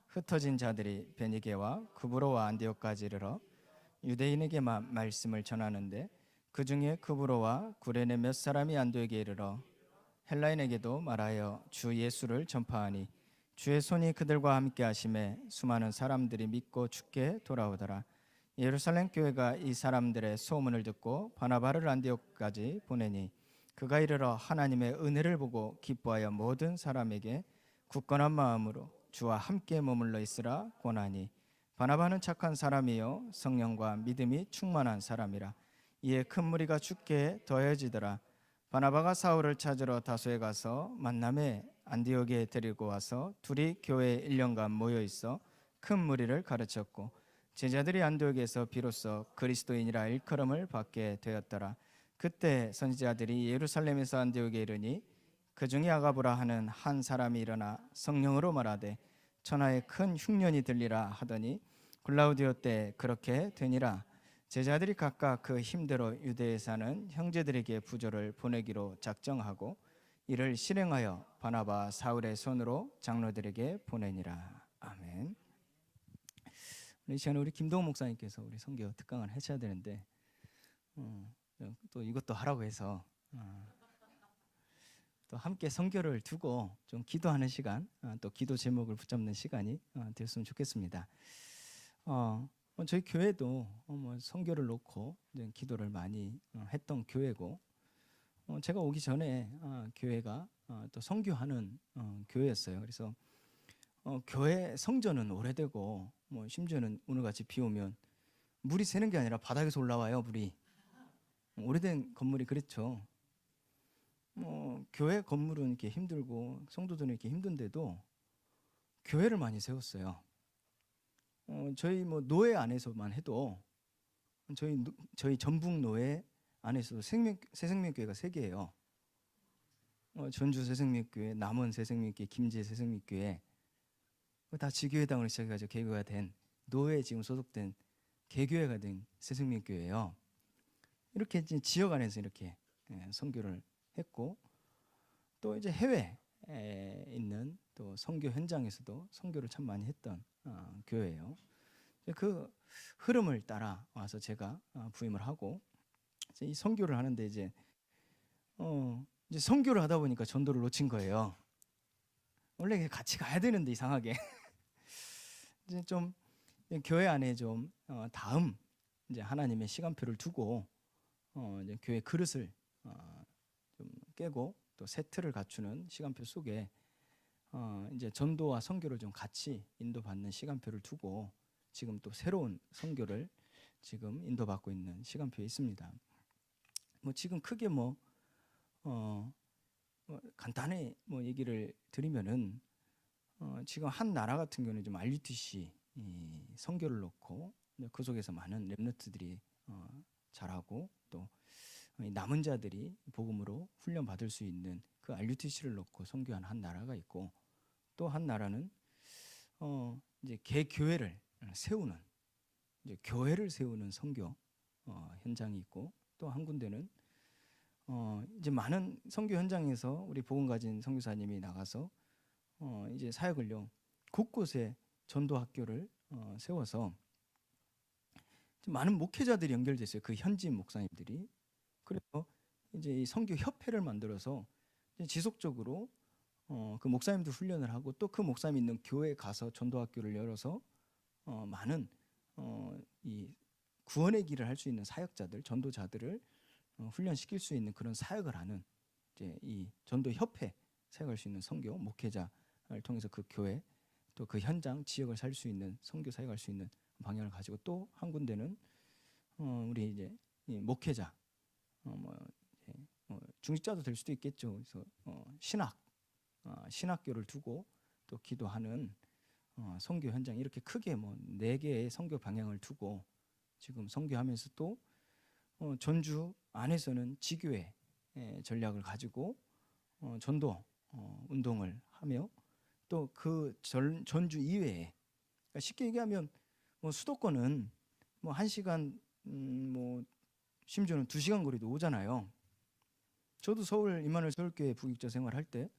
흩어진 자들이 베니게와 구브로와 안디옥까지 이르러 유대인에게만 말씀을 전하는데 그 중에 구브로와 구레네 몇 사람이 안디옥에 이르러 헬라인에게도 말하여 주 예수를 전파하니 주의 손이 그들과 함께 하심에 수많은 사람들이 믿고 주께 돌아오더라. 예루살렘 교회가 이 사람들의 소문을 듣고 바나바를 안디옥까지 보내니 그가 이르러 하나님의 은혜를 보고 기뻐하여 모든 사람에게 굳건한 마음으로 주와 함께 머물러 있으라 권하니 바나바는 착한 사람이요 성령과 믿음이 충만한 사람이라. 이에 큰 무리가 주께 더해지더라. 바나바가 사울을 찾으러 다소에 가서 만남에 안디옥에 데리고 와서 둘이 교회에 1년간 모여 있어 큰 무리를 가르쳤고 제자들이 안디옥에서 비로소 그리스도인이라 일컬음을 받게 되었더라. 그때 선지자들이 예루살렘에서 안디옥에 이르니 그 중에 아가보라 하는 한 사람이 일어나 성령으로 말하되 천하에 큰 흉년이 들리라 하더니 글라우디오 때 그렇게 되니라. 제자들이 각각 그 힘대로 유대에 사는 형제들에게 부조를 보내기로 작정하고 이를 실행하여 바나바 사울의 손으로 장로들에게 보내니라. 아멘. 이 시간에 우리 김동훈 목사님께서 우리 선교 특강을 하셔야 되는데 또 이것도 하라고 해서 또 함께 선교를 두고 좀 기도하는 시간, 또 기도 제목을 붙잡는 시간이 되었으면 좋겠습니다. 저희 교회도 선교를 놓고 기도를 많이 했던 교회고, 제가 오기 전에 교회가 또 선교하는 교회였어요. 그래서 교회 성전은 오래되고 심지어는 오늘같이 비 오면 물이 새는 게 아니라 바닥에서 올라와요. 물이 오래된 건물이 그렇죠. 교회 건물은 이렇게 힘들고 성도들은 이렇게 힘든데도 교회를 많이 세웠어요. 저희 노회 안에서만 해도 저희 전북 노회 안에서도 새생명교회가 3개예요. 전주 새생명교회, 남원 새생명교회, 김제 새생명교회 다 지교회당으로 시작해가지고 개교가 된 노회에 지금 소속된 개교회가 된 새생명교회예요. 이렇게 지역 안에서 이렇게 선교를 했고, 또 이제 해외에 있는 또 선교 현장에서도 선교를 참 많이 했던 교회예요. 그 흐름을 따라 와서 제가 부임을 하고 이 선교를 하는데 이제 선교를 하다 보니까 전도를 놓친 거예요. 원래 같이 가야 되는데 이상하게 이제 좀 교회 안에 좀 다음 이제 하나님의 시간표를 두고 이제 교회 그릇을 좀 깨고 또 세트를 갖추는 시간표 속에 이제 전도와 선교를 좀 같이 인도받는 시간표를 두고 지금 또 새로운 선교를 지금 인도받고 있는 시간표에 있습니다. 지금 크게 간단히 얘기를 드리면은 지금 한 나라 같은 경우는 좀 RUTC 선교를 놓고 그 속에서 많은 렘넌트들이 자라고 또 남은 자들이 복음으로 훈련 받을 수 있는 그 RUTC를 놓고 선교한 한 나라가 있고, 또 한 나라는 이제 개교회를 세우는 이제 교회를 세우는 선교 현장이 있고, 또 한 군데는 이제 많은 선교 현장에서 우리 복음 가진 선교사님이 나가서 이제 사역을요 곳곳에 전도 학교를 세워서 많은 목회자들이 연결됐어요. 그 현지 목사님들이. 그래서 이제 이 선교 협회를 만들어서 이제 지속적으로 그 목사님도 훈련을 하고 또 그 목사님 있는 교회에 가서 전도 학교를 열어서 많은 이 구원의 길을 할 수 있는 사역자들, 전도자들을 훈련시킬 수 있는 그런 사역을 하는 이제 이 전도 협회 사역할 수 있는 선교 목회자를 통해서 그 교회 또 그 현장 지역을 살 수 있는 선교 사역할 수 있는 방향을 가지고, 또 한 군데는 우리 이제 목회자 중직자도 될 수도 있겠죠. 그래서 신학교를 두고 또 기도하는 선교 현장, 이렇게 크게 4개의 선교 방향을 두고 지금 선교하면서 또 전주 안에서는 지교회 전략을 가지고 전도 운동을 하며, 또 그 전주 이외에, 그러니까 쉽게 얘기하면 수도권은 1시간 심지어는 2시간 거리도 오잖아요. 저도 서울 임마누엘 서울교회 부익자 생활할 때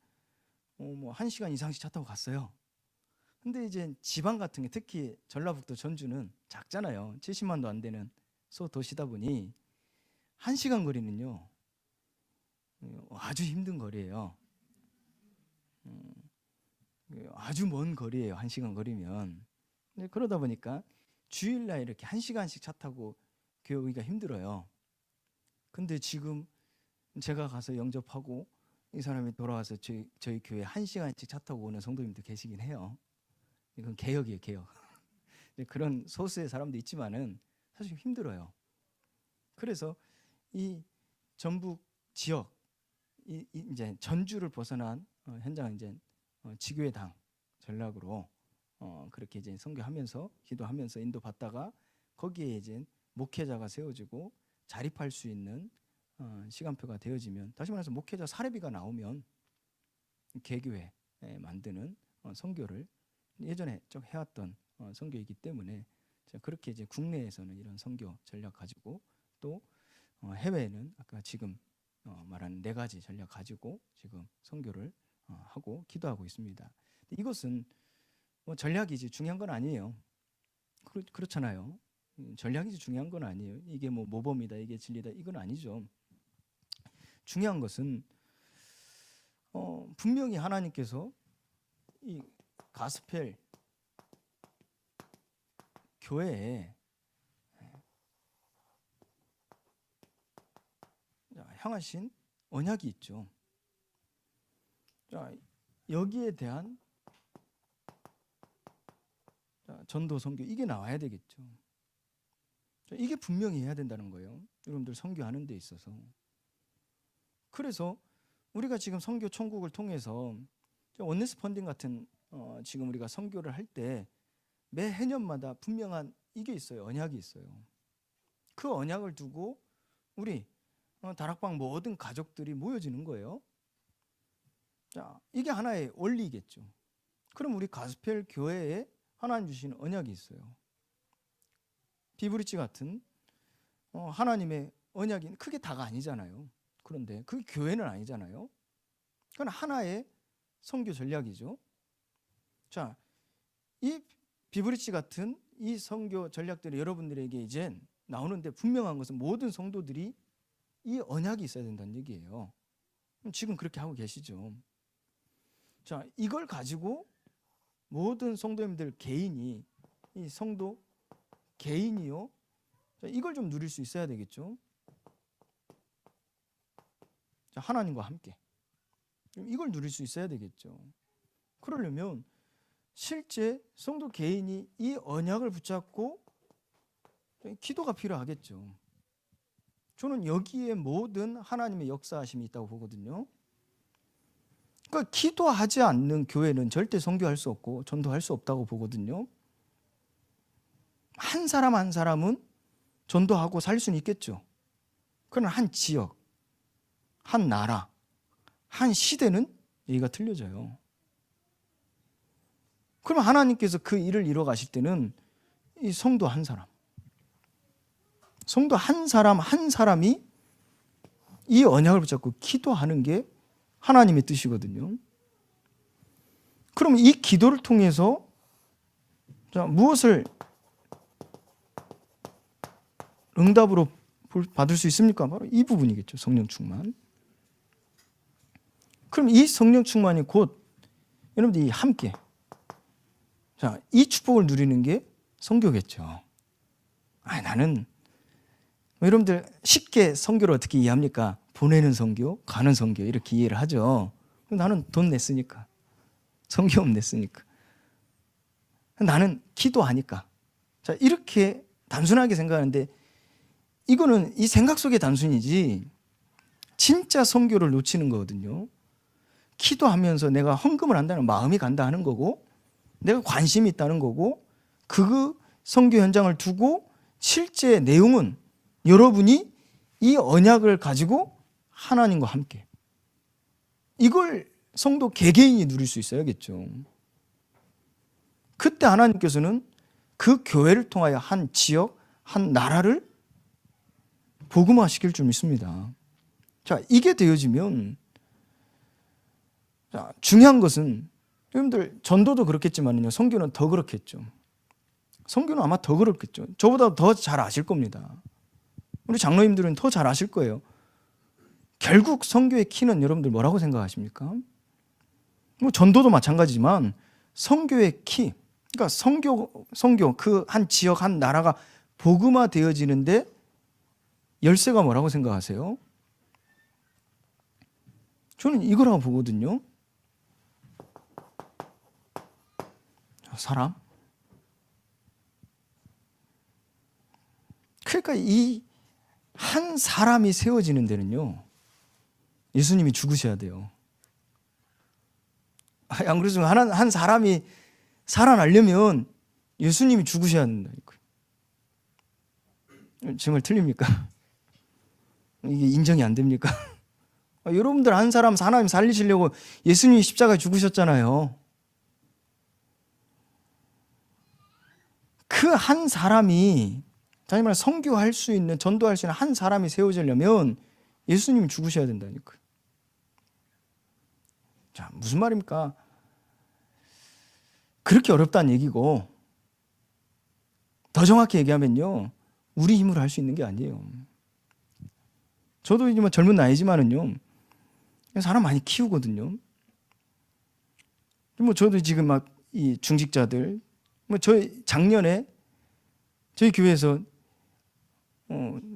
1시간 이상씩 차 타고 갔어요. 근데 이제 지방 같은 게 특히 전라북도 전주는 작잖아요. 70만도 안 되는 소도시다 보니 1시간 거리는요 아주 힘든 거리예요. 아주 먼 거리예요. 1시간 거리면. 근데 그러다 보니까 주일날 이렇게 1시간씩 차 타고 교회 오기가 힘들어요. 근데 지금 제가 가서 영접하고 이 사람이 돌아와서 저희 교회 1시간씩 차 타고 오는 성도님도 계시긴 해요. 이건 개혁이에요, 개혁. 그런 소수의 사람도 있지만은 사실 힘들어요. 그래서 이 전북 지역, 이제 전주를 벗어난 현장은 이제 지교회당 전략으로 그렇게 이제 선교하면서 기도하면서 인도받다가 거기에 이제 목회자가 세워지고 자립할 수 있는 시간표가 되어지면, 다시 말해서 목회자 사례비가 나오면 개교회 만드는 선교를 예전에 좀 해왔던 선교이기 때문에 그렇게 이제 국내에서는 이런 선교 전략 가지고 또 해외에는 아까 지금 말한 4가지 전략 가지고 지금 선교를 하고 기도하고 있습니다. 이것은 뭐 전략이지 중요한 건 아니에요. 그렇잖아요. 전략이지 중요한 건 아니에요. 이게 뭐 모범이다, 이게 진리다, 이건 아니죠. 중요한 것은 분명히 하나님께서 이 가스펠 교회에 향하신 언약이 있죠. 자, 여기에 대한 전도 선교 이게 나와야 되겠죠. 이게 분명히 해야 된다는 거예요. 여러분들 선교하는 데 있어서. 그래서 우리가 지금 선교 천국을 통해서 원네스 펀딩 같은 지금 우리가 선교를 할 때 매 해년마다 분명한 이게 있어요. 언약이 있어요. 그 언약을 두고 우리 다락방 모든 가족들이 모여지는 거예요. 자, 이게 하나의 원리겠죠. 그럼 우리 가스펠 교회에 하나님 주신 언약이 있어요. 비브리지 같은 하나님의 언약이 크게 다가 아니잖아요. 그런데 그 교회는 아니잖아요. 그건 하나의 선교 전략이죠. 자, 이 비브리지 같은 이 선교 전략들이 여러분들에게 이제 나오는데 분명한 것은 모든 성도들이 이 언약이 있어야 된다는 얘기예요. 지금 그렇게 하고 계시죠. 자, 이걸 가지고 모든 성도님들 개인이 이 성도 개인이요. 자, 이걸 좀 누릴 수 있어야 되겠죠. 자, 하나님과 함께 이걸 누릴 수 있어야 되겠죠. 그러려면 실제 성도 개인이 이 언약을 붙잡고 기도가 필요하겠죠. 저는 여기에 모든 하나님의 역사하심이 있다고 보거든요. 그러니까 기도하지 않는 교회는 절대 선교할 수 없고 전도할 수 없다고 보거든요. 한 사람 한 사람은 전도하고 살 수는 있겠죠. 그러나 한 지역, 한 나라, 한 시대는 얘기가 틀려져요. 그럼 하나님께서 그 일을 이뤄 가실 때는 이 성도 한 사람, 성도 한 사람 한 사람이 이 언약을 붙잡고 기도하는 게 하나님의 뜻이거든요. 그럼 이 기도를 통해서 무엇을 응답으로 받을 수 있습니까? 바로 이 부분이겠죠. 성령 충만. 그럼 이 성령 충만이 곧 여러분들이 함께 이 축복을 누리는 게 선교겠죠. 나는 여러분들 쉽게 선교를 어떻게 이해합니까? 보내는 선교, 가는 선교 이렇게 이해를 하죠. 나는 돈 냈으니까, 선교금 냈으니까, 나는 기도하니까. 자, 이렇게 단순하게 생각하는데 이거는 이 생각 속의 단순이지 진짜 선교를 놓치는 거거든요. 기도하면서 내가 헌금을 한다는 마음이 간다 하는 거고, 내가 관심이 있다는 거고, 그 선교 현장을 두고 실제 내용은 여러분이 이 언약을 가지고 하나님과 함께, 이걸 성도 개개인이 누릴 수 있어야겠죠. 그때 하나님께서는 그 교회를 통하여 한 지역, 한 나라를 복음화시킬 줄 믿습니다. 자, 이게 되어지면, 자, 중요한 것은 여러분들 전도도 그렇겠지만요, 선교는 더 그렇겠죠. 선교는 아마 더 그렇겠죠. 저보다 더 잘 아실 겁니다. 우리 장로님들은 더 잘 아실 거예요. 결국 선교의 키는 여러분들 뭐라고 생각하십니까? 뭐 전도도 마찬가지지만 선교의 키, 그러니까 선교 그 한 지역 한 나라가 복음화 되어지는데 열쇠가 뭐라고 생각하세요? 저는 이거라고 보거든요. 사람. 그러니까 이 한 사람이 세워지는 데는요, 예수님이 죽으셔야 돼요. 안 그래서 한 사람이 살아나려면 예수님이 죽으셔야 된다니까요. 정말 틀립니까? 이게 인정이 안 됩니까? 여러분들 한 사람 하나님 살리시려고 예수님이 십자가에 죽으셨잖아요. 그 한 사람이, 다시 말해 선교할 수 있는, 전도할 수 있는 한 사람이 세워지려면 예수님이 죽으셔야 된다니까요. 자, 무슨 말입니까? 그렇게 어렵다는 얘기고, 더 정확히 얘기하면요, 우리 힘으로 할 수 있는 게 아니에요. 저도 이제 뭐 젊은 나이지만은요, 사람 많이 키우거든요. 뭐 저도 지금 막 이 중직자들, 뭐 저희 작년에 저희 교회에서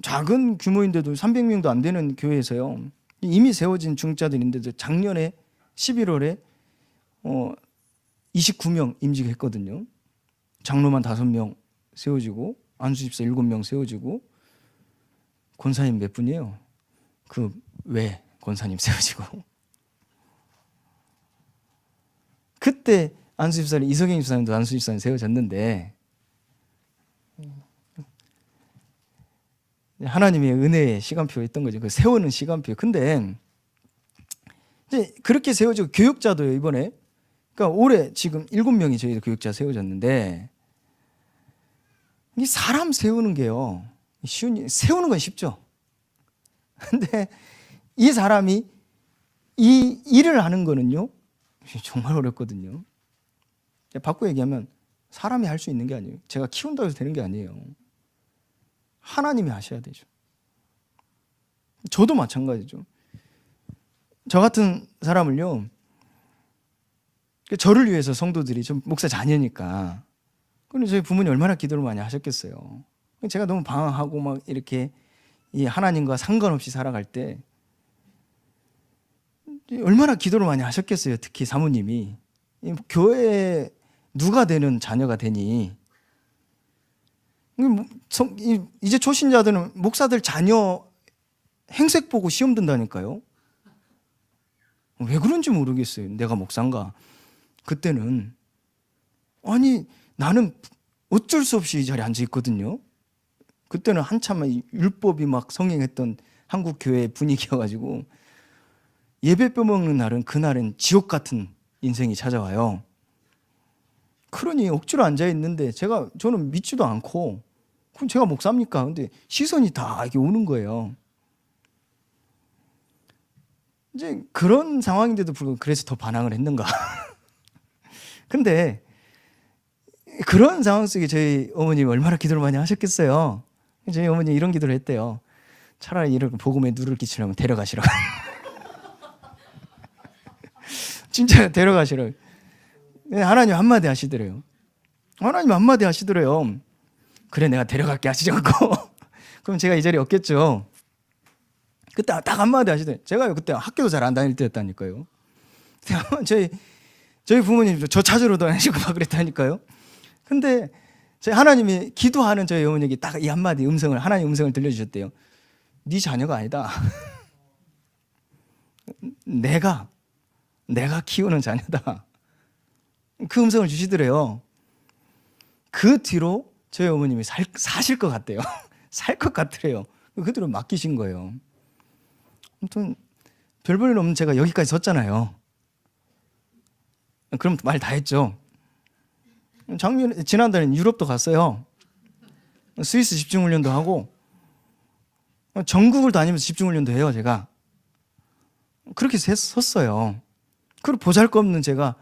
작은 규모인데도 300명도 안 되는 교회에서요, 이미 세워진 중직자들인데도 작년에 11월에 29명 임직했거든요. 장로만 5명 세워지고 안수집사 7명 세워지고 권사님 몇 분이에요? 그 외 권사님 세워지고. 그때 안수집사님 이석영 집사님도 안수집사님 세워졌는데 하나님의 은혜의 시간표였던 거죠. 그 세우는 시간표. 근데 이제 그렇게 세워지고 교육자도요, 이번에. 그러니까 올해 지금 7명이 저희 교육자 세워졌는데, 이 사람 세우는 게요, 세우는 건 쉽죠. 근데 이 사람이 이 일을 하는 거는요, 정말 어렵거든요. 바꿔 얘기하면 사람이 할 수 있는 게 아니에요. 제가 키운다고 해서 되는 게 아니에요. 하나님이 하셔야 되죠. 저도 마찬가지죠. 저 같은 사람을요, 저를 위해서 성도들이, 좀 목사 자녀니까, 그런데 저희 부모님 얼마나 기도를 많이 하셨겠어요. 제가 너무 방황하고 막 이렇게 이 하나님과 상관없이 살아갈 때 얼마나 기도를 많이 하셨겠어요. 특히 사모님이. 교회에 누가 되는 자녀가 되니, 이제 초신자들은 목사들 자녀 행색 보고 시험 든다니까요. 왜 그런지 모르겠어요. 내가 목사인가. 그때는 아니 나는 어쩔 수 없이 이 자리에 앉아 있거든요. 그때는 한참 율법이 막 성행했던 한국 교회 분위기여가지고 예배 빼먹는 날은, 그날은 지옥 같은 인생이 찾아와요. 그러니 억지로 앉아 있는데 저는 믿지도 않고, 그럼 제가 목사입니까? 근데 시선이 다 이렇게 오는 거예요. 이제 그런 상황인데도 불구하고 그래서 더 반항을 했는가? 근데 그런 상황 속에 저희 어머님 얼마나 기도를 많이 하셨겠어요. 저희 어머니 이런 기도를 했대요. 차라리 이렇게 복음에 누를 끼치려면 데려가시라고. 진짜 데려가시라고. 하나님 한마디 하시더래요. 하나님 한마디 하시더래요. 그래, 내가 데려갈게 하시지 않고. 그럼 제가 이 자리에 없겠죠. 그때 딱 한마디 하시더래요. 제가요, 그때 학교도 잘 안 다닐 때였다니까요. 저희 부모님 저 찾으러 다니시고 막 그랬다니까요. 근데 하나님이 기도하는 저희 어머니에게 딱 이 한마디 음성을, 하나님 음성을 들려주셨대요. 네 자녀가 아니다. 내가 키우는 자녀다. 그 음성을 주시더래요. 그 뒤로 저희 어머님이 사실 것 같대요. 살 것 같더래요. 그대로 맡기신 거예요. 아무튼 별 볼 일 없는 제가 여기까지 섰잖아요. 그럼 말 다 했죠. 지난달에 유럽도 갔어요. 스위스 집중훈련도 하고 전국을 다니면서 집중훈련도 해요. 제가 그렇게 섰어요. 그리고 보잘것없는 제가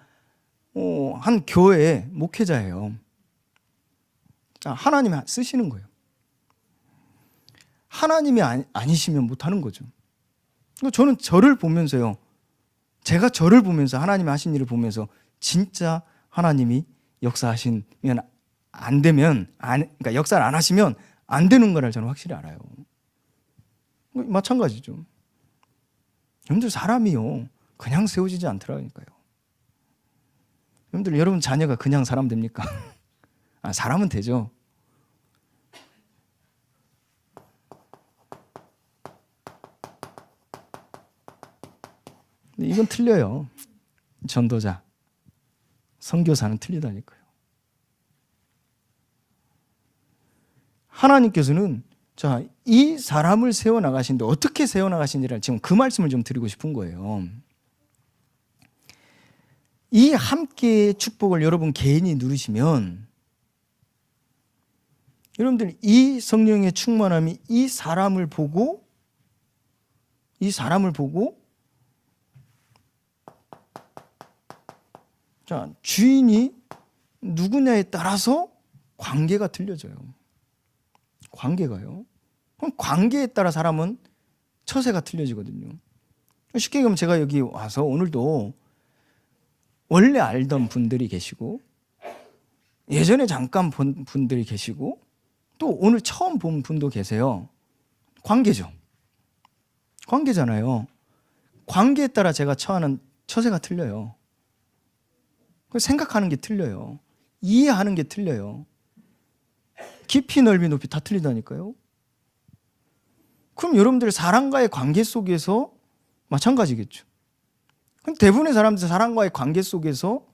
한 교회의 목회자예요. 자, 하나님이 쓰시는 거예요. 하나님이 아니시면 못하는 거죠. 저는 저를 보면서요, 제가 저를 보면서 하나님이 하신 일을 보면서 진짜 하나님이 역사하시면 안 되면, 그러니까 역사를 안 하시면 안 되는 거를 저는 확실히 알아요. 마찬가지죠. 여러분들 사람이요 그냥 세워지지 않더라니까요. 여러분들 여러분 자녀가 그냥 사람 됩니까? 사람은 되죠. 근데 이건 틀려요. 전도자, 선교사는 틀리다니까요. 하나님께서는 자, 이 사람을 세워나가시는데 어떻게 세워나가시는지를 지금 그 말씀을 좀 드리고 싶은 거예요. 이 함께의 축복을 여러분 개인이 누리시면 여러분들 이 성령의 충만함이 이 사람을 보고 자, 주인이 누구냐에 따라서 관계가 틀려져요. 관계가요. 그럼 관계에 따라 사람은 처세가 틀려지거든요. 쉽게 얘기하면 제가 여기 와서 오늘도 원래 알던 분들이 계시고 예전에 잠깐 본 분들이 계시고 또 오늘 처음 본 분도 계세요. 관계죠. 관계잖아요. 관계에 따라 제가 처하는 처세가 틀려요. 생각하는 게 틀려요. 이해하는 게 틀려요. 깊이 넓이 높이 다 틀리다니까요. 그럼 여러분들 사람과의 관계 속에서 마찬가지겠죠. 대부분의 사람들 사람과의 관계 속에서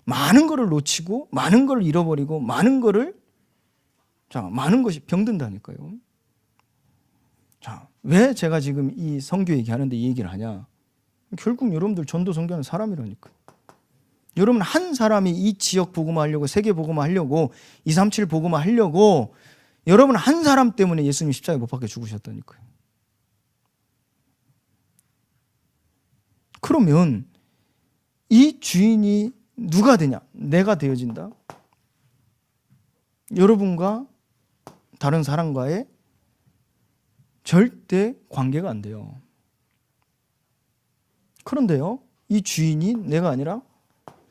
많은 것을 놓치고 많은 걸 잃어버리고 많은 것이 병든다니까요. 자, 왜 제가 지금 이 선교 얘기하는데 이 얘기를 하냐? 결국 여러분들 전도 선교하는 사람이라니까요. 여러분 한 사람이 이 지역 복음화 하려고 세계 복음화 하려고 237 복음화 하려고 여러분 한 사람 때문에 예수님 십자가에 못 박혀 죽으셨다니까요. 그러면 이 주인이 누가 되냐? 내가 되어진다. 여러분과 다른 사람과의 절대 관계가 안 돼요. 그런데요, 이 주인이 내가 아니라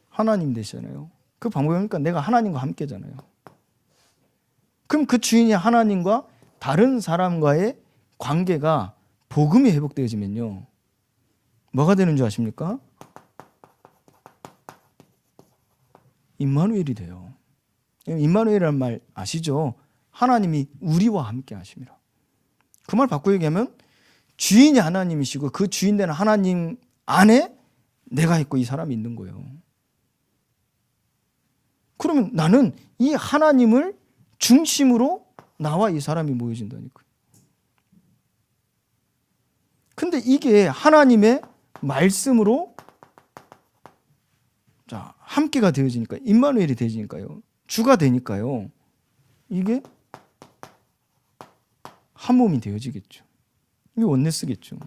하나님 되시잖아요. 그 방법이 뭡니까? 내가 하나님과 함께잖아요. 그럼 그 주인이 하나님과 다른 사람과의 관계가 복음이 회복되어지면요, 뭐가 되는 줄 아십니까? 임마누엘이 돼요. 임마누엘이라는 말 아시죠? 하나님이 우리와 함께 하심이라. 그 말 바꾸어 얘기하면 주인이 하나님이시고 그 주인 되는 하나님 안에 내가 있고 이 사람이 있는 거예요. 그러면 나는 이 하나님을 중심으로 나와 이 사람이 모여진다니까요. 근데 이게 하나님의 말씀으로 자, 함께가 되어지니까 임마누엘이 되어지니까요. 주가 되니까요. 이게 한 몸이 되어지겠죠. 이게 원네스겠죠.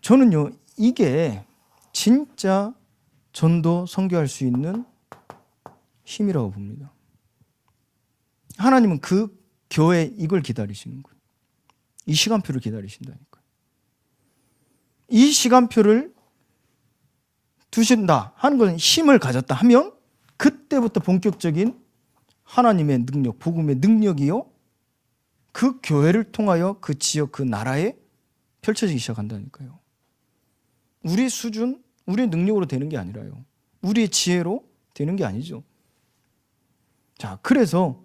저는요, 이게 진짜 전도 선교할 수 있는 힘이라고 봅니다. 하나님은 그 교회 이걸 기다리시는 거예요. 이 시간표를 기다리신다니까요. 이 시간표를 두신다 하는 것은 힘을 가졌다 하면 그때부터 본격적인 하나님의 능력, 복음의 능력이요, 그 교회를 통하여 그 지역, 그 나라에 펼쳐지기 시작한다니까요. 우리의 수준, 우리의 능력으로 되는 게 아니라요. 우리의 지혜로 되는 게 아니죠. 자, 그래서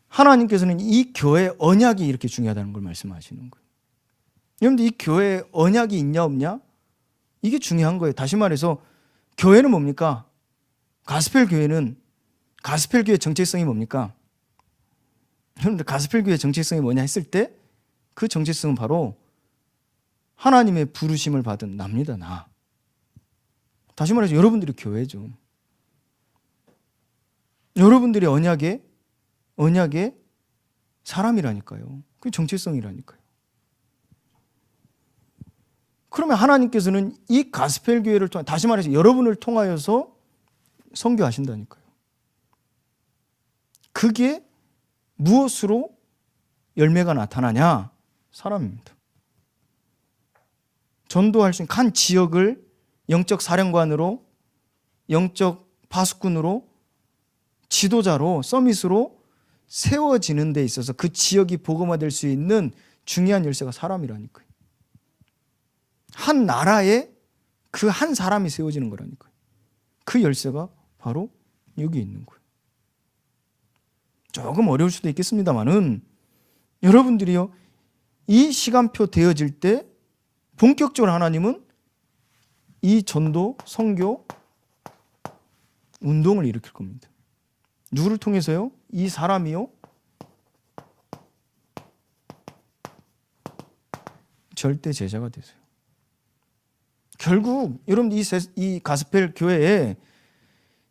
하나님께서는 이 교회 언약이 이렇게 중요하다는 걸 말씀하시는 거예요. 여러분들 이 교회에 언약이 있냐 없냐? 이게 중요한 거예요. 다시 말해서 교회는 뭡니까? 가스펠 교회는 가스펠 교회 정체성이 뭡니까? 여러분들 가스펠 교회 정체성이 뭐냐 했을 때 그 정체성은 바로 하나님의 부르심을 받은 나입니다. 나. 다시 말해서 여러분들이 교회죠. 여러분들이 언약의 사람이라니까요. 그게 정체성이라니까요. 그러면 하나님께서는 이 가스펠 교회를 통해, 다시 말해서 여러분을 통하여서 선교하신다니까요. 그게 무엇으로 열매가 나타나냐? 사람입니다. 전도할 수 있는 한 지역을 영적 사령관으로, 영적 파수꾼으로, 지도자로, 서밋으로 세워지는 데 있어서 그 지역이 복음화될 수 있는 중요한 열쇠가 사람이라니까요. 한 나라에 그 한 사람이 세워지는 거라니까요. 그 열쇠가 바로 여기 있는 거예요. 조금 어려울 수도 있겠습니다만은 여러분들이요, 이 시간표 되어질 때 본격적으로 하나님은 이 전도, 선교 운동을 일으킬 겁니다. 누구를 통해서요? 이 사람이요, 절대 제자가 되세요. 결국 여러분 이 가스펠 교회에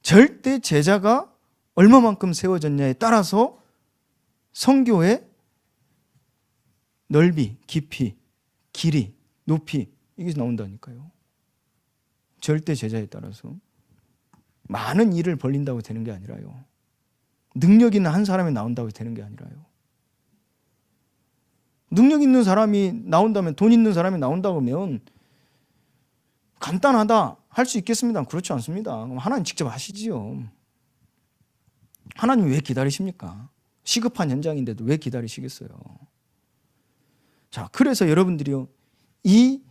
절대 제자가 얼마만큼 세워졌냐에 따라서 선교의 넓이, 깊이, 길이, 높이 이게 나온다니까요. 절대 제자에 따라서 많은 일을 벌린다고 되는 게 아니라요. 능력 있는 한 사람이 나온다고 되는 게 아니라요. 능력 있는 사람이 나온다면, 돈 있는 사람이 나온다고 하면 간단하다 할 수 있겠습니다. 그렇지 않습니다. 그럼 하나님 직접 하시지요. 하나님 왜 기다리십니까? 시급한 현장인데도 왜 기다리시겠어요? 자, 그래서 여러분들이요, 이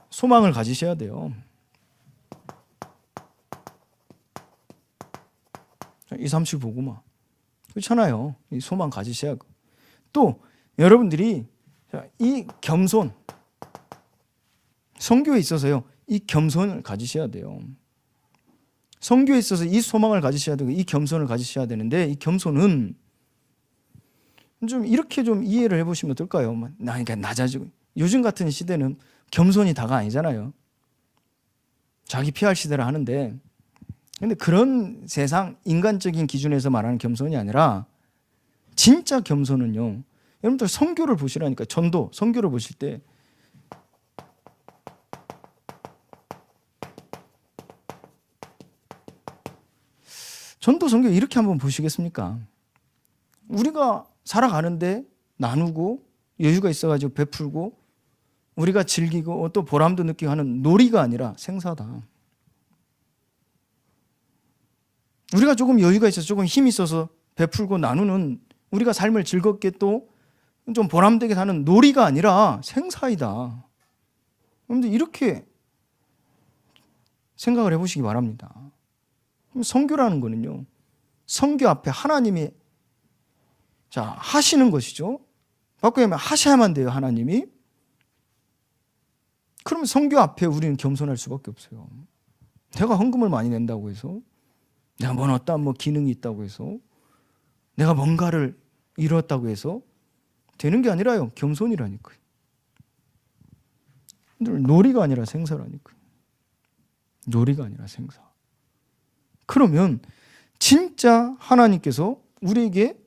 소망을 가지셔야 돼요. 237 보고만 그렇잖아요. 이 소망 가지셔야 하고, 또 여러분들이 이 겸손, 선교에 있어서요, 이 겸손을 가지셔야 돼요. 선교에 있어서 이 소망을 가지셔야 되고 이 겸손을 가지셔야 되는데, 이 겸손은 좀 이렇게 좀 이해를 해보시면 어떨까요? 그러니까 낮아지고, 요즘 같은 시대는 겸손이 다가 아니잖아요. 자기 PR 시대를 하는데, 근데 그런 세상 인간적인 기준에서 말하는 겸손이 아니라 진짜 겸손은요, 여러분들 선교를 보시라니까. 전도, 선교를 보실 때 전도, 선교 이렇게 한번 보시겠습니까? 우리가 살아가는데 나누고 여유가 있어가지고 베풀고 우리가 즐기고 또 보람도 느끼고 하는 놀이가 아니라 생사다. 우리가 조금 여유가 있어서 조금 힘이 있어서 베풀고 나누는, 우리가 삶을 즐겁게 또 좀 보람되게 사는 놀이가 아니라 생사이다. 여러분들 이렇게 생각을 해보시기 바랍니다. 선교라는 거는요, 선교 앞에 하나님이 하시는 것이죠. 바꾸면 하셔야만 돼요, 하나님이. 그러면 선교 앞에 우리는 겸손할 수밖에 없어요. 내가 헌금을 많이 낸다고 해서, 내가 어떤 기능이 있다고 해서, 내가 뭔가를 이뤘다고 해서 되는 게 아니라요, 겸손이라니까요. 놀이가 아니라 생사라니까요. 놀이가 아니라 생사. 그러면 진짜 하나님께서 우리에게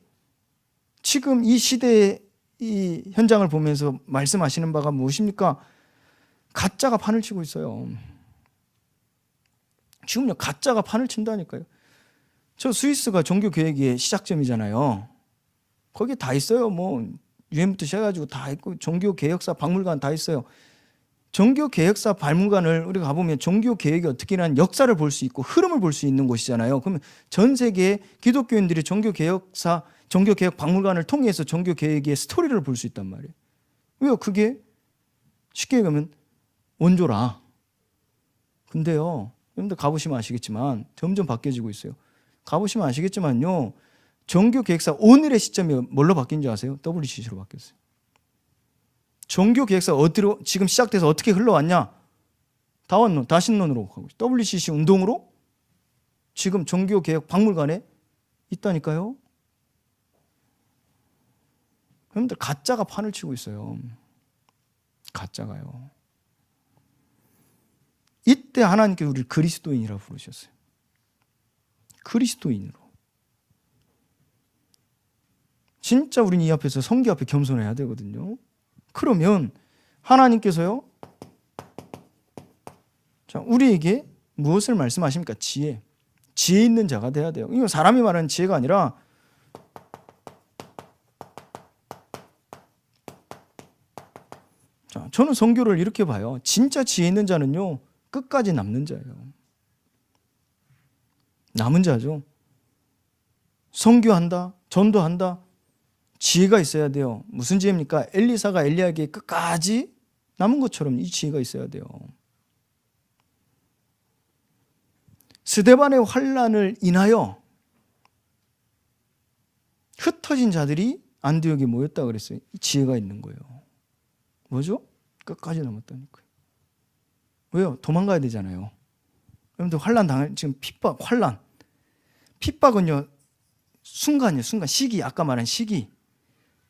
지금 이 시대의 이 현장을 보면서 말씀하시는 바가 무엇입니까? 가짜가 판을 치고 있어요. 지금요, 가짜가 판을 친다니까요. 저 스위스가 종교개혁의 시작점이잖아요. 거기 다 있어요. 유엔부터 시작해가지고 다 있고, 종교개혁사 박물관 다 있어요. 종교개혁사 박물관을 우리가 가보면 종교개혁이 어떻게 일어난 역사를 볼 수 있고 흐름을 볼 수 있는 곳이잖아요. 그러면 전 세계 기독교인들이 종교개혁 박물관을 통해서 종교개혁의 스토리를 볼 수 있단 말이에요. 왜요? 그게 쉽게 얘기하면 원조라. 근데요, 여러분들 가보시면 아시겠지만 점점 바뀌어지고 있어요. 가보시면 아시겠지만요, 종교개혁사 오늘의 시점이 뭘로 바뀐 줄 아세요? WCC로 바뀌었어요. 종교개혁사 어디로 지금 시작돼서 어떻게 흘러왔냐? 다원론, 다신론으로 가고 있어요. WCC 운동으로 지금 종교개혁 박물관에 있다니까요. 여러분들 가짜가 판을 치고 있어요. 가짜가요. 이때 하나님께서 우리를 그리스도인이라고 부르셨어요. 그리스도인으로. 진짜 우리는 이 앞에서 성기 앞에 겸손해야 되거든요. 그러면 하나님께서요, 자, 우리에게 무엇을 말씀하십니까? 지혜. 지혜 있는 자가 돼야 돼요. 이거 사람이 말하는 지혜가 아니라 자, 저는 선교를 이렇게 봐요. 진짜 지혜 있는 자는요, 끝까지 남는 자예요. 남은 자죠. 선교한다, 전도한다, 지혜가 있어야 돼요. 무슨 지혜입니까? 엘리사가 엘리야에게 끝까지 남은 것처럼 이 지혜가 있어야 돼요. 스데반의 환난을 인하여 흩어진 자들이 안디옥에 모였다 그랬어요. 이 지혜가 있는 거예요. 뭐죠? 끝까지 남았다니까요. 왜요? 도망가야 되잖아요. 여러분들 환난 당할 지금 핍박, 환난. 핍박은요, 순간이에요. 순간. 시기, 아까 말한 시기.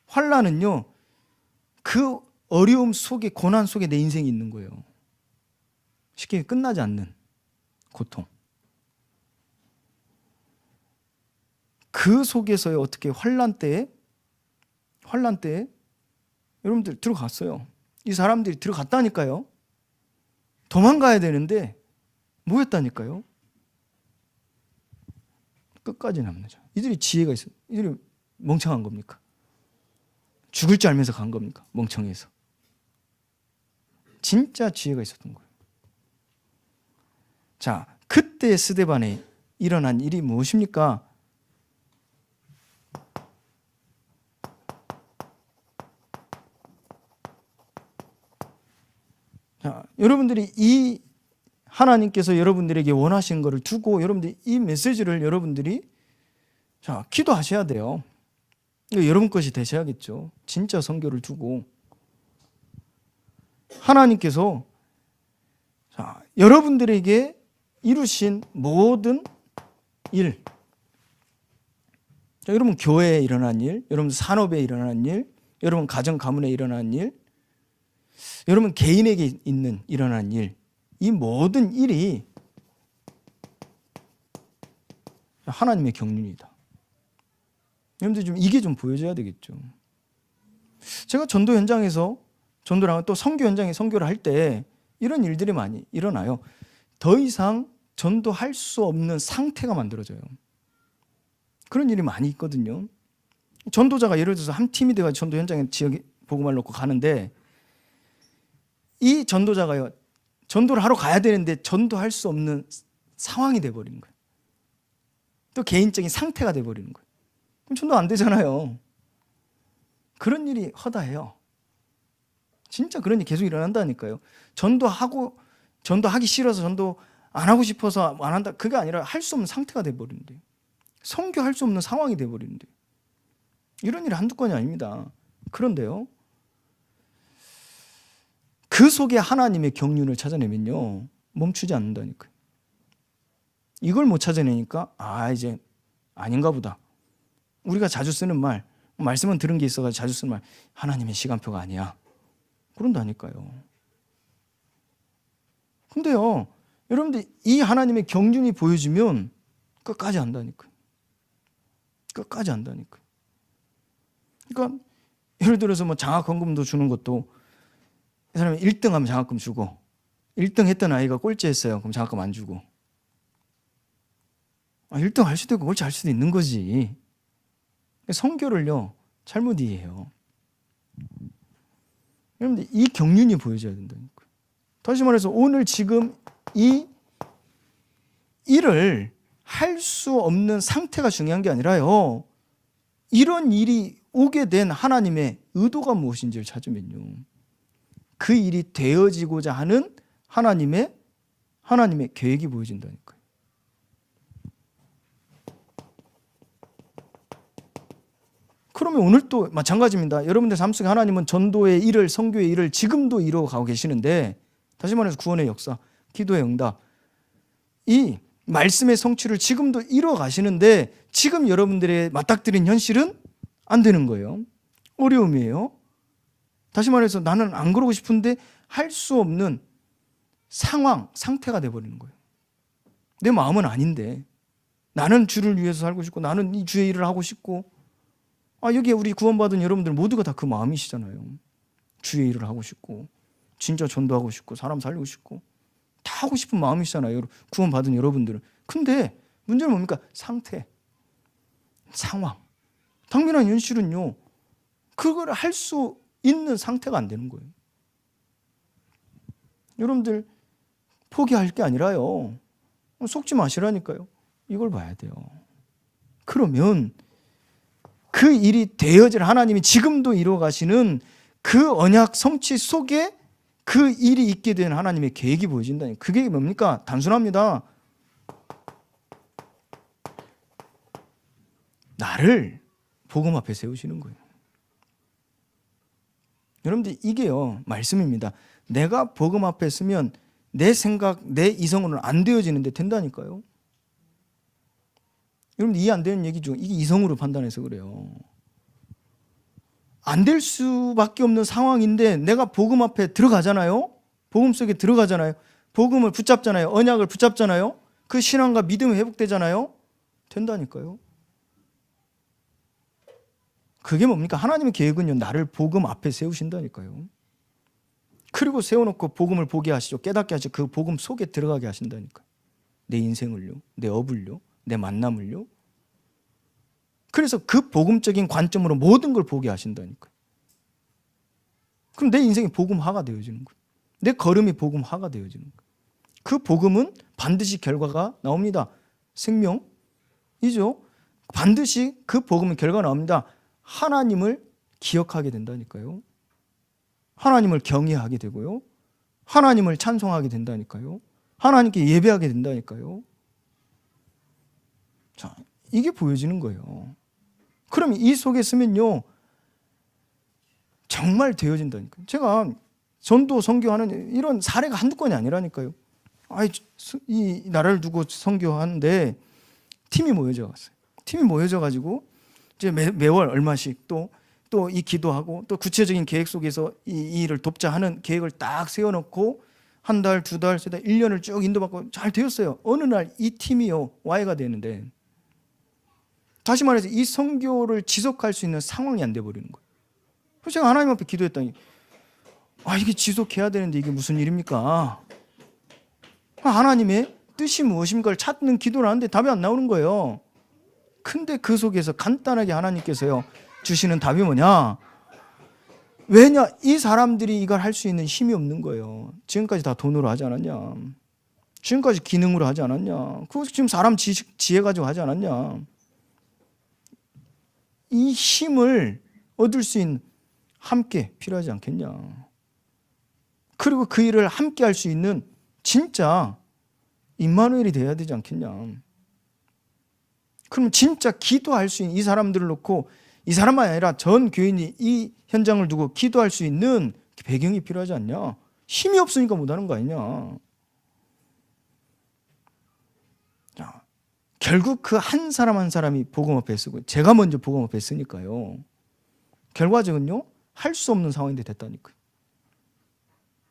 환난은요, 그 어려움 속에, 고난 속에 내 인생이 있는 거예요. 쉽게 끝나지 않는 고통. 그 속에서요, 어떻게 환난 때에 여러분들 들어갔어요. 이 사람들이 들어갔다니까요. 도망가야 되는데 뭐였다니까요? 끝까지 남는 자. 이들이 지혜가 있어요. 이들이 멍청한 겁니까? 죽을 줄 알면서 간 겁니까? 멍청해서. 진짜 지혜가 있었던 거예요. 자, 그때 스데반에 일어난 일이 무엇입니까? 자, 여러분들이 이 하나님께서 여러분들에게 원하시는 것을 두고 여러분들이 이 메시지를 여러분들이 자, 기도하셔야 돼요. 이거 여러분 것이 되셔야겠죠. 진짜 선교를 두고 하나님께서 자, 여러분들에게 이루신 모든 일, 자, 여러분 교회에 일어난 일, 여러분 산업에 일어난 일, 여러분 가정 가문에 일어난 일, 여러분 개인에게 일어난 일, 이 모든 일이 하나님의 경륜이다. 여러분들 좀 이게 좀 보여줘야 되겠죠. 제가 전도 현장에서 전도를 하고 또 선교 현장에 선교를 할 때 이런 일들이 많이 일어나요. 더 이상 전도할 수 없는 상태가 만들어져요. 그런 일이 많이 있거든요. 전도자가 예를 들어서 한 팀이 돼서 전도 현장에 지역에 복음을 놓고 가는데 이 전도자가요, 전도를 하러 가야 되는데 전도할 수 없는 상황이 돼버리는 거예요. 또 개인적인 상태가 돼버리는 거예요. 그럼 전도 안 되잖아요. 그런 일이 허다해요. 진짜 그런 일이 계속 일어난다니까요. 전도하기 싫어서 전도 안 하고 싶어서 안 한다, 그게 아니라 할 수 없는 상태가 돼버리는데요. 선교할 수 없는 상황이 돼버리는데요. 이런 일이 한두 건이 아닙니다. 그런데요, 그 속에 하나님의 경륜을 찾아내면요, 멈추지 않는다니까요. 이걸 못 찾아내니까 이제 아닌가 보다. 우리가 자주 쓰는 말, 말씀은 들은 게 있어가지고 자주 쓰는 말, 하나님의 시간표가 아니야. 그런다니까요. 근데요, 여러분들 이 하나님의 경륜이 보여지면 끝까지 안다니까요. 끝까지 안다니까요. 그러니까 예를 들어서 뭐 장학헌금도 주는 것도 이 사람이 1등 하면 장학금 주고 1등 했던 아이가 꼴찌했어요. 그럼 장학금 안 주고. 1등 할 수도 있고 꼴찌 할 수도 있는 거지. 선교를요, 잘못 이해해요. 여러분들 이 경륜이 보여져야 된다니까요. 다시 말해서 오늘 지금 이 일을 할 수 없는 상태가 중요한 게 아니라요, 이런 일이 오게 된 하나님의 의도가 무엇인지를 찾으면요, 그 일이 되어지고자 하는 하나님의 계획이 보여진다니까요. 그러면 오늘 또 마찬가지입니다. 여러분들 삶 속에 하나님은 전도의 일을, 선교의 일을 지금도 이루어가고 계시는데, 다시 말해서 구원의 역사, 기도의 응답, 이 말씀의 성취를 지금도 이루어가시는데 지금 여러분들의 맞닥뜨린 현실은 안 되는 거예요. 어려움이에요. 다시 말해서 나는 안 그러고 싶은데 할 수 없는 상태가 돼버리는 거예요. 내 마음은 아닌데 나는 주를 위해서 살고 싶고 나는 이 주의 일을 하고 싶고, 여기에 우리 구원받은 여러분들 모두가 다 그 마음이시잖아요. 주의 일을 하고 싶고 진짜 전도하고 싶고 사람 살리고 싶고 다 하고 싶은 마음이시잖아요. 구원받은 여러분들은. 근데 문제는 뭡니까? 상태, 상황. 당면한 현실은요. 그걸 할 수 있는 상태가 안 되는 거예요. 여러분들 포기할 게 아니라요. 속지 마시라니까요. 이걸 봐야 돼요. 그러면 그 일이 되어질 하나님이 지금도 이루어 가시는 그 언약 성취 속에 그 일이 있게 된 하나님의 계획이 보여진다니. 그게 뭡니까? 단순합니다. 나를 복음 앞에 세우시는 거예요. 여러분들 이게요 말씀입니다. 내가 복음 앞에 서면 내 생각, 내 이성으로는 안 되어지는데 된다니까요. 여러분들 이해 안 되는 얘기죠. 이게 이성으로 판단해서 그래요. 안 될 수밖에 없는 상황인데 내가 복음 앞에 들어가잖아요. 복음 속에 들어가잖아요. 복음을 붙잡잖아요. 언약을 붙잡잖아요. 그 신앙과 믿음이 회복되잖아요. 된다니까요. 그게 뭡니까? 하나님의 계획은요 나를 복음 앞에 세우신다니까요. 그리고 세워놓고 복음을 보게 하시죠. 깨닫게 하시죠. 그 복음 속에 들어가게 하신다니까요. 내 인생을요, 내 업을요, 내 만남을요. 그래서 그 복음적인 관점으로 모든 걸 보게 하신다니까요. 그럼 내 인생이 복음화가 되어지는 거예요. 내 걸음이 복음화가 되어지는 거예요. 그 복음은 반드시 결과가 나옵니다. 생명이죠. 반드시 그 복음은 결과가 나옵니다. 하나님을 기억하게 된다니까요. 하나님을 경외하게 되고요. 하나님을 찬송하게 된다니까요. 하나님께 예배하게 된다니까요. 자, 이게 보여지는 거예요. 그럼 이 속에 있으면요 정말 되어진다니까요. 제가 전도 선교하는 이런 사례가 한두 건이 아니라니까요. 이 나라를 두고 선교하는데 팀이 모여져 갔어요. 팀이 모여져 가지고 이제 매월 얼마씩 또 이 기도하고 또 구체적인 계획 속에서 이 일을 돕자 하는 계획을 딱 세워놓고 한 달, 두 달, 세 달, 1년을 쭉 인도받고 잘 되었어요. 어느 날 이 팀이요 와해가 되는데 다시 말해서 이 선교를 지속할 수 있는 상황이 안 돼버리는 거예요. 그래서 제가 하나님 앞에 기도했더니 이게 지속해야 되는데 이게 무슨 일입니까? 하나님의 뜻이 무엇인가를 찾는 기도를 하는데 답이 안 나오는 거예요. 근데 그 속에서 간단하게 하나님께서요 주시는 답이 뭐냐? 왜냐? 이 사람들이 이걸 할 수 있는 힘이 없는 거예요. 지금까지 다 돈으로 하지 않았냐? 지금까지 기능으로 하지 않았냐? 그거 지금 사람 지혜 가지고 하지 않았냐? 이 힘을 얻을 수 있는 함께 필요하지 않겠냐? 그리고 그 일을 함께 할 수 있는 진짜 임마누엘이 돼야 되지 않겠냐? 그럼 진짜 기도할 수 있는 이 사람들을 놓고 이 사람만 아니라 전 교인이 이 현장을 두고 기도할 수 있는 배경이 필요하지 않냐? 힘이 없으니까 못하는 거 아니냐? 자, 결국 그 한 사람 한 사람이 복음 앞에 쓰고 제가 먼저 복음 앞에 쓰니까요. 결과적은요 할 수 없는 상황인데 됐다니까요.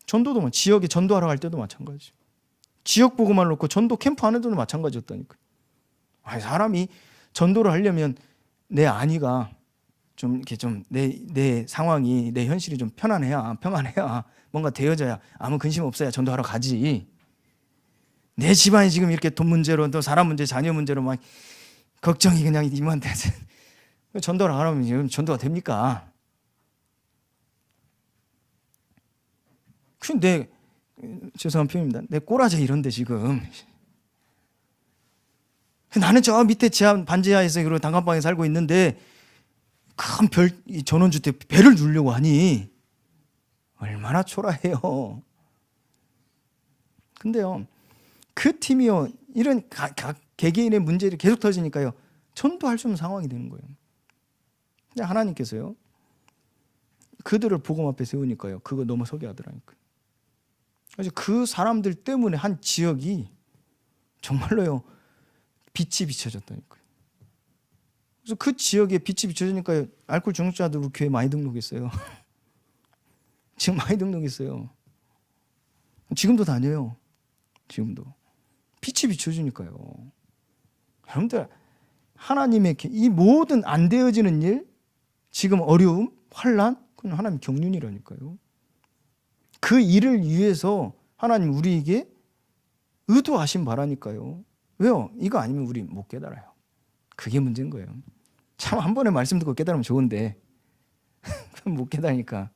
전도도 지역에 전도하러 갈 때도 마찬가지. 지역 복음을 놓고 전도 캠프 안에도 마찬가지였다니까요. 사람이 전도를 하려면 내 안위가 좀 이렇게 좀 내 상황이 내 현실이 좀 평안해야 뭔가 되어져야 아무 근심 없어야 전도하러 가지. 내 집안이 지금 이렇게 돈 문제로 또 사람 문제 자녀 문제로 막 걱정이 그냥 이만한데 전도를 하려면 전도가 됩니까? 근데 죄송한 표현입니다. 내 꼬라져 이런데 지금 나는 저 밑에 지하 반지하에서 그리고 단칸방에 살고 있는데 큰 전원주택 배를 누르려고 하니 얼마나 초라해요. 근데요 그 팀이요 이런 각 개개인의 문제를 계속 터지니까요 전도할 수 없는 상황이 되는 거예요. 근데 하나님께서요 그들을 복음 앞에 세우니까요 그거 넘어서게 하더라니까요. 그래서 그 사람들 때문에 한 지역이 정말로요 빛이 비춰졌다니까요. 그래서 그 지역에 빛이 비춰지니까 알코올 중독자들 우리 교회 많이 등록했어요. 지금 많이 등록했어요. 지금도 다녀요. 지금도. 빛이 비춰지니까요. 여러분들 하나님의 이 모든 안 되어지는 일, 지금 어려움, 환난, 그건 하나님 경륜이라니까요. 그 일을 위해서 하나님 우리에게 의도하신 바라니까요. 왜요? 이거 아니면 우리 못 깨달아요. 그게 문제인 거예요. 참 한 번에 말씀 듣고 깨달으면 좋은데 못 깨달으니까.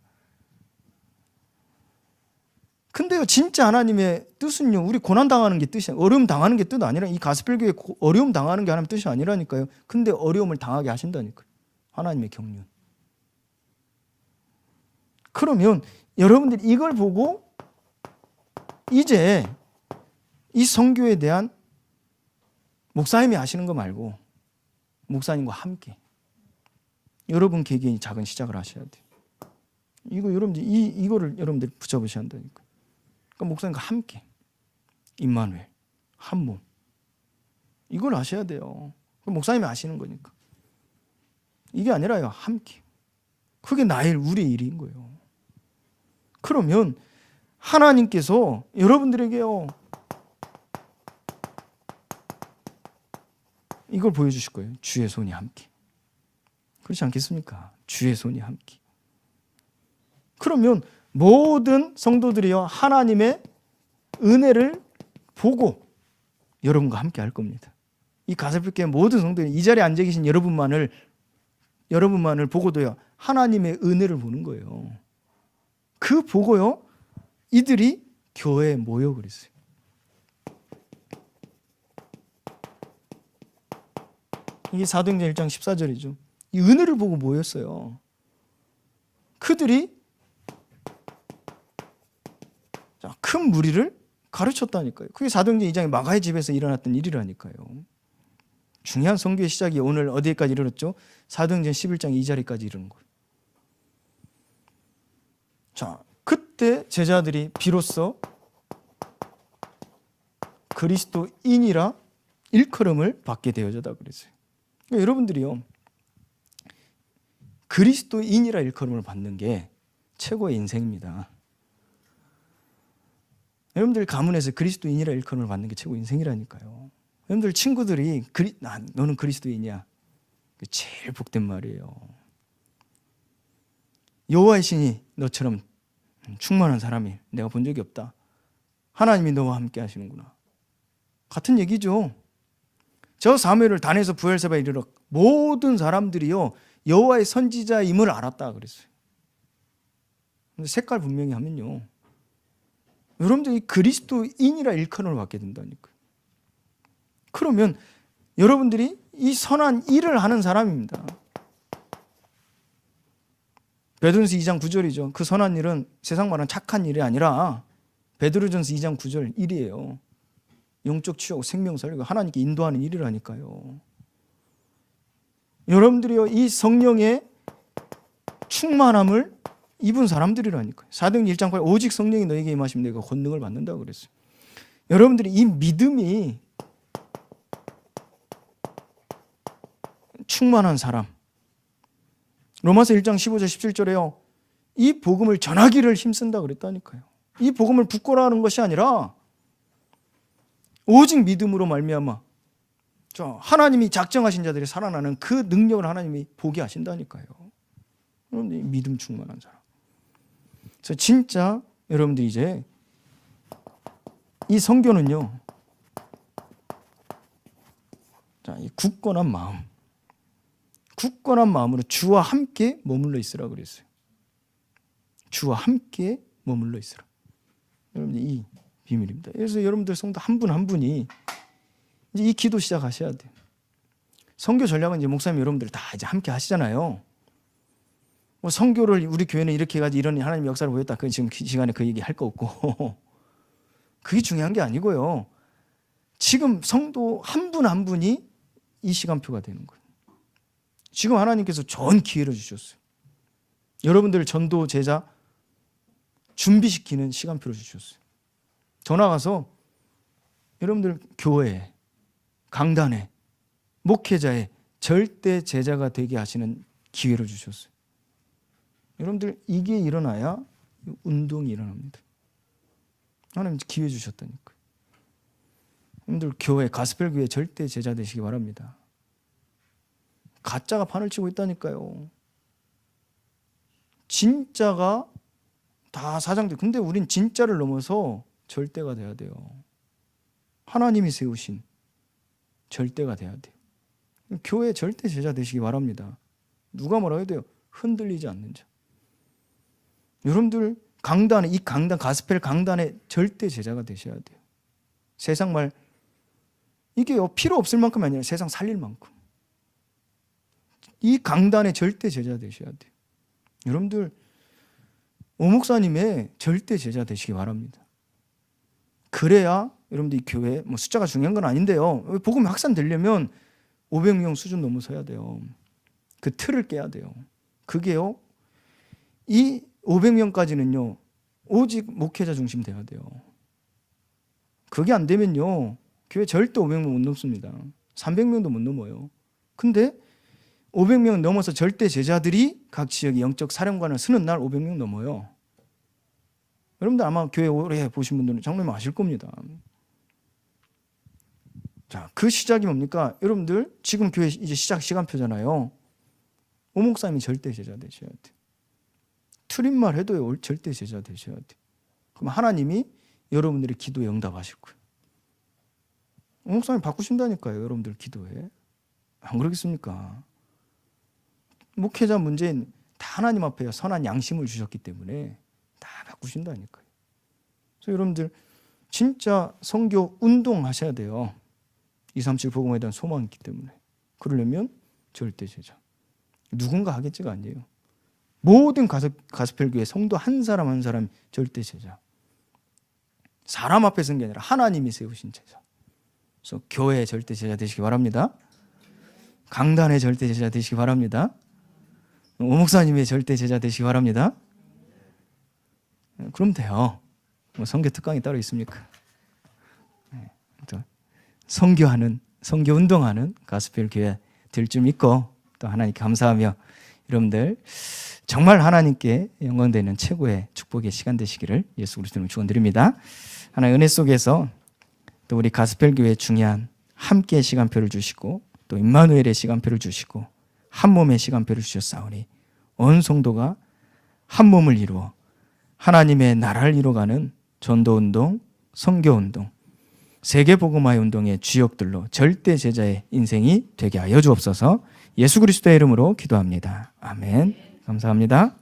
근데요, 진짜 하나님의 뜻은요, 우리 고난 당하는 게 뜻이, 어려움 당하는 게 뜻 아니라, 이 가스펠교회 어려움 당하는 게 하나님 뜻이 아니라니까요. 근데 어려움을 당하게 하신다니까요. 하나님의 경륜. 그러면 여러분들이 이걸 보고 이제 이 선교에 대한 목사님이 하시는 거 말고 목사님과 함께 여러분 개개인이 작은 시작을 하셔야 돼요. 이거 여러분들 이거를 여러분들이 붙여보셔야 한다니까. 그러니까 목사님과 함께 임마누엘 한 몸 이걸 아셔야 돼요. 목사님이 아시는 거니까. 이게 아니라요, 함께. 그게 나의 우리의 일인 거예요. 그러면 하나님께서 여러분들에게요 이걸 보여주실 거예요. 주의 손이 함께. 그렇지 않겠습니까? 주의 손이 함께. 그러면 모든 성도들이요 하나님의 은혜를 보고 여러분과 함께 할 겁니다. 이 가스펠교회 모든 성도들이 이 자리에 앉아 계신 여러분만을 보고도요 하나님의 은혜를 보는 거예요. 그 보고요 이들이 교회에 모여 그랬어요. 이게 사도행전 1장 14절이죠. 이 은혜를 보고 모였어요. 그들이 큰 무리를 가르쳤다니까요. 그게 사도행전 2장의 마가의 집에서 일어났던 일이라니까요. 중요한 선교의 시작이 오늘 어디까지 이르렀죠? 사도행전 11장 2자리까지 이르는 거예요. 자, 그때 제자들이 비로소 그리스도인이라 일컬음을 받게 되어졌다 그랬어요. 그러니까 여러분들이요 그리스도인이라 일컬음을 받는 게 최고의 인생입니다. 여러분들 가문에서 그리스도인이라 일컬음을 받는 게 최고 인생이라니까요. 여러분들 친구들이 너는 그리스도인이야. 제일 복된 말이에요. 여호와의 신이 너처럼 충만한 사람이 내가 본 적이 없다. 하나님이 너와 함께 하시는구나. 같은 얘기죠. 저 사무엘을 단에서 부엘세바에 이르러 모든 사람들이요 여호와의 선지자임을 알았다 그랬어요. 근데 색깔 분명히 하면요 여러분들이 그리스도인이라 일컬음을 받게 된다니까요. 그러면 여러분들이 이 선한 일을 하는 사람입니다. 베드로전서 2장 9절이죠. 그 선한 일은 세상 말하는 착한 일이 아니라 베드로전서 2장 9절 일이에요. 영적 치유하고 생명 살리고 하나님께 인도하는 일이라니까요. 여러분들이요 이 성령의 충만함을 입은 사람들이라니까요. 사도행전 1장 8 오직 성령이 너에게 임하시면 내가 권능을 받는다고 그랬어요. 여러분들이 이 믿음이 충만한 사람. 로마서 1장 15절 17절에요. 이 복음을 전하기를 힘쓴다 그랬다니까요. 이 복음을 부끄러워하는 것이 아니라 오직 믿음으로 말미암아 하나님이 작정하신 자들이 살아나는 그 능력을 하나님이 보게 하신다니까요. 여러분들이 믿음 충만한 사람. 그래서 진짜 여러분들이 이제 이 선교는요. 이 굳건한 마음으로 주와 함께 머물러 있으라 그랬어요. 주와 함께 머물러 있으라. 여러분들 이 비밀입니다. 그래서 여러분들 성도 한 분 한 분이 이제 이 기도 시작하셔야 돼요. 선교 전략은 이제 목사님 여러분들 다 이제 함께 하시잖아요. 뭐 선교를 우리 교회는 이렇게 해가지고 이런 하나님 역사를 보였다. 그 지금 시간에 그 얘기 할 거 없고 그게 중요한 게 아니고요. 지금 성도 한 분 한 분이 이 시간표가 되는 거예요. 지금 하나님께서 좋은 기회를 주셨어요. 여러분들 전도 제자 준비시키는 시간표를 주셨어요. 전화 가서 여러분들 교회에 강단에 목회자의 절대 제자가 되게 하시는 기회를 주셨어요. 여러분들 이게 일어나야 운동이 일어납니다. 하나님 기회 주셨다니까요. 여러분들 교회 가스펠교회 절대 제자 되시기 바랍니다. 가짜가 판을 치고 있다니까요. 진짜가 다 사장들. 근데 우린 진짜를 넘어서 절대가 돼야 돼요. 하나님이 세우신 절대가 돼야 돼요. 교회 절대 제자 되시기 바랍니다. 누가 뭐라 해도 흔들리지 않는 자. 여러분들 강단에, 이 강단, 가스펠 강단에 절대 제자가 되셔야 돼요. 세상 말 이게요, 필요 없을 만큼이 아니라 세상 살릴 만큼. 이 강단에 절대 제자 되셔야 돼요. 여러분들 오 목사님의 절대 제자 되시기 바랍니다. 그래야 여러분들 이 교회 뭐 숫자가 중요한 건 아닌데요. 복음이 확산되려면 500명 수준 넘어서야 돼요. 그 틀을 깨야 돼요. 그게요, 이 500명까지는요 오직 목회자 중심 돼야 돼요. 그게 안 되면요 교회 절대 500명 못 넘습니다. 300명도 못 넘어요. 근데 500명 넘어서 절대 제자들이 각 지역의 영적 사령관을 쓰는 날 500명 넘어요. 여러분들 아마 교회 오래 보신 분들은 장로님 아실 겁니다. 자, 그 시작이 뭡니까? 여러분들 지금 교회 이제 시작 시간표잖아요. 오 목사님이 절대 제자 되셔야 돼요. 틀린 말 해도요 절대 제자 되셔야 돼요. 그럼 하나님이 여러분들의 기도에 응답하실 거예요. 오 목사님 바꾸신다니까요. 여러분들 기도에. 안 그러겠습니까? 목회자 문제는 다 하나님 앞에 선한 양심을 주셨기 때문에 다 바꾸신다니까요. 그래서 여러분들 진짜 선교 운동하셔야 돼요. 237 복음에 대한 소망이 있기 때문에. 그러려면 절대 제자. 누군가 하겠지가 아니에요. 모든 가스펠 교회 성도 한 사람 한 사람 절대 제자. 사람 앞에 쓴 게 아니라 하나님이 세우신 제자. 그래서 교회 절대 제자 되시기 바랍니다. 강단의 절대 제자 되시기 바랍니다. 오 목사님의 절대 제자 되시기 바랍니다. 그럼 돼요. 뭐 선교 특강이 따로 있습니까? 선교하는, 선교 운동하는 가스펠 교회 될 줄 믿고 또 하나님께 감사하며 여러분들 정말 하나님께 영광되는 최고의 축복의 시간 되시기를 예수 그리스도로 축원드립니다. 하나님 은혜 속에서 또 우리 가스펠 교회에 중요한 함께의 시간표를 주시고 또 임마누엘의 시간표를 주시고 한 몸의 시간표를 주셨사오니 온 성도가 한 몸을 이루어 하나님의 나라를 이루어가는 전도운동, 선교운동, 세계복음화의 운동의 주역들로 절대 제자의 인생이 되게 하여 주옵소서. 예수 그리스도의 이름으로 기도합니다. 아멘. 감사합니다.